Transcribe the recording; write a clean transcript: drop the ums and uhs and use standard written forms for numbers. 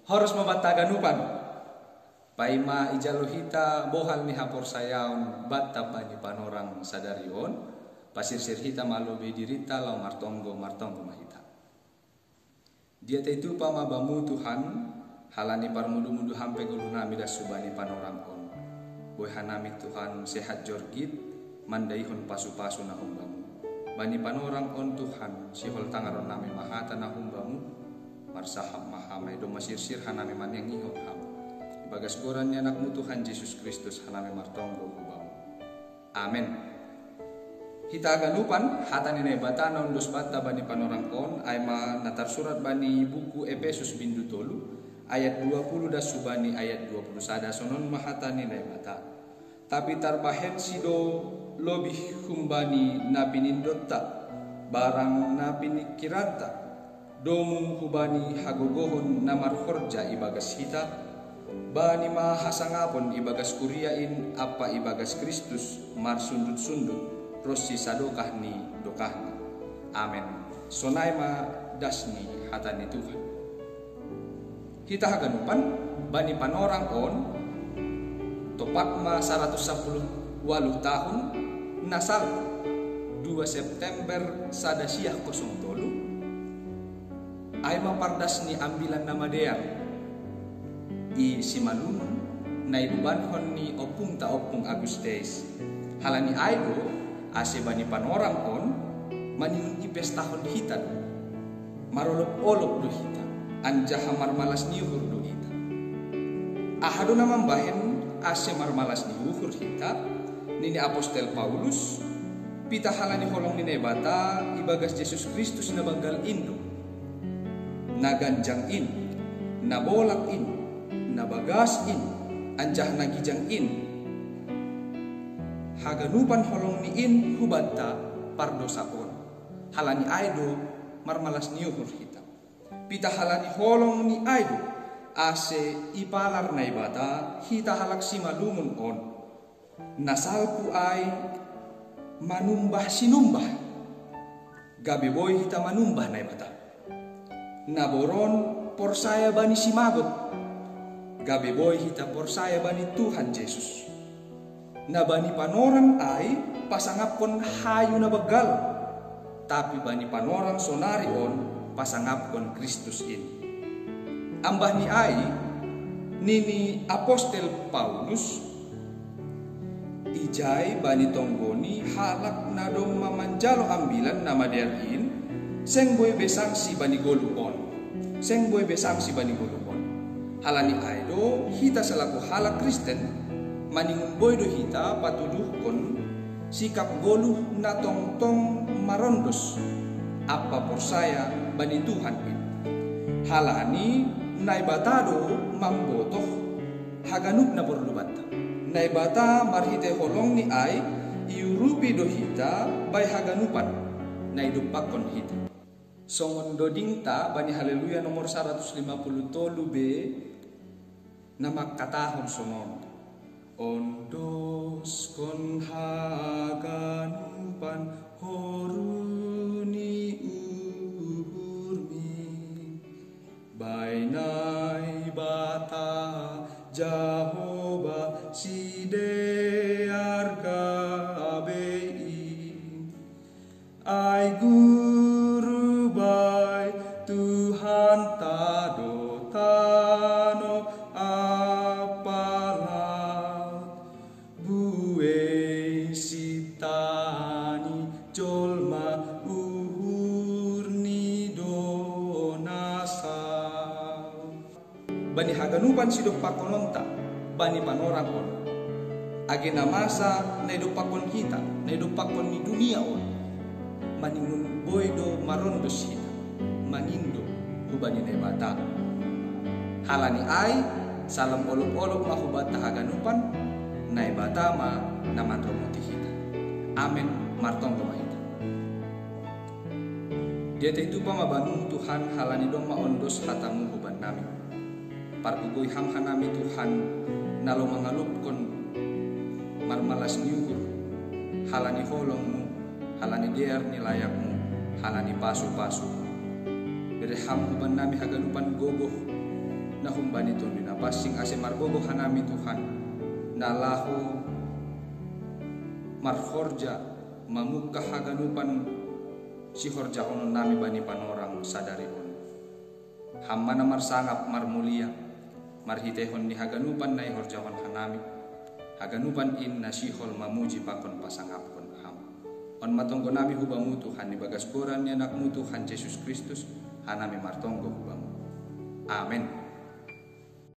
Harus mabatagan paima ijalo hita bohal ni hapor sayaon batta bani panorang sadarion pasir-sir hita malobe dirita lau martonggo mahita. Dia itu pamabamu Tuhan halani parmudu-mudu hampe gulunami das subani panorang on. Boy hanami Tuhan sehat jorgit mandaihon pasu-pasu na humbamu. Bani panorang on Tuhan sihol tangaron nami mahata na humbamu. Marsaham mahamay do masir-sir hanami man yang ihon ham. Ibagas goran ni anakmu Tuhan Yesus Kristus hanami martonggo hubamu. Amen. Hita aganupan hata ni bata na undos bata bani panorang on ay natar surat bani buku Efesus bindu tolu ayat 20 das subani ayat 20 sada sonon mahata ni bata. Tapi tarbahen sido lobih humbani na pinindota barang na pinikiranta domu hubani hagogohon na marhorja ibagas hita bani mahasangapon ibagas kuriain apa ibagas Kristus marsundut-sundut rosi sadokah ni dokahni. Amen. Sonai ma dasni hatani Tuhan. Hita haganupan bani panorang on topak ma 110 tahun nasal 2 September sadasiah 03 ay mapardas ni ambilan nama deang i simalunun na ibubanhon ni opung Agustes halani aydo ase bani panorang on maningun ipestahon hita marolop-olop do hita anjaha marmalas ni uhur do hita ahado naman bahen ase marmalas ni uhur hita nini Apostel Paulus pita halani holong ni bata ibagas Yesus Kristus na banggal indo naganjang in, nabolak in, nabagas in, anjah nagijang in. Haganupan holong ni in hubanta pardosaon. Halani aido marmalas niuhur hita. Pita halani holong ni aido ase ipalar na ibata hita halak si malumun on. Nasalku ay manumbah sinumbah. Gabi boy hita manumbah na ibata. Naboron porsaya bani simagot gabi boy hita porsaya bani Tuhan Yesus na bani panorang ay pasangapon hayo na bagal tapi bani panorang sonarion pasangapon Kristus in ambah ni ay nini Apostel Paulus ijay bani tonggoni halak na dong mamanjalo ambilan na maderin seng boy besang si bani golupon seng boy besang si bani golupon halani aido hita selaku halak Kristen maningun boy do hita patuduh kon sikap goluh na tong marondos apa porsaya bani Tuhan in halani naibatado mambotoh haganup na borlubat naibata marhite holong ni ay iurupi do hita bay haganupan naidupakon hita. Songon dodingta bani haleluya nomor 150 be na makatahon sonon ondos kon haganupan horuni urmi bainai bata Jehovah sidear kabei ai guru bai Tuhan tado tano apalat buwe sitani jolma uhur ni donasa bani haganupan sidok pakononta bani panorang on agena masa na idupakon kita na idupakon ni dunia on maningun boydo marondos hita manindo hubani na bata halani ay salam olop-olop mahubata haganupan na bata ma naman romuti hita amen martong hita dia itu pamabangun Tuhan halani dong maondos hatamu huban nami pargugoy hamhanami Tuhan nalo mangalupkon marmalas niuhur halani holongmu halani dear nilayakmu halani pasu-pasu berham huban nami haganupan gogoh na hukum bani tondina passing ase margogo hanami Tuhan nalahu marhorja mamukah haganupan si horja onon nami bani panorang sadari on hammana marsangap marmulia marhitehon ni haganupan nai horjahon hanami haganupan in nasihol mamuji pakon pasangapkon ham on matonggo nami hubamu Tuhan ni bagas koran ni anakmu Tuhan Yesus Kristus hanami martonggo hubamu. Amin.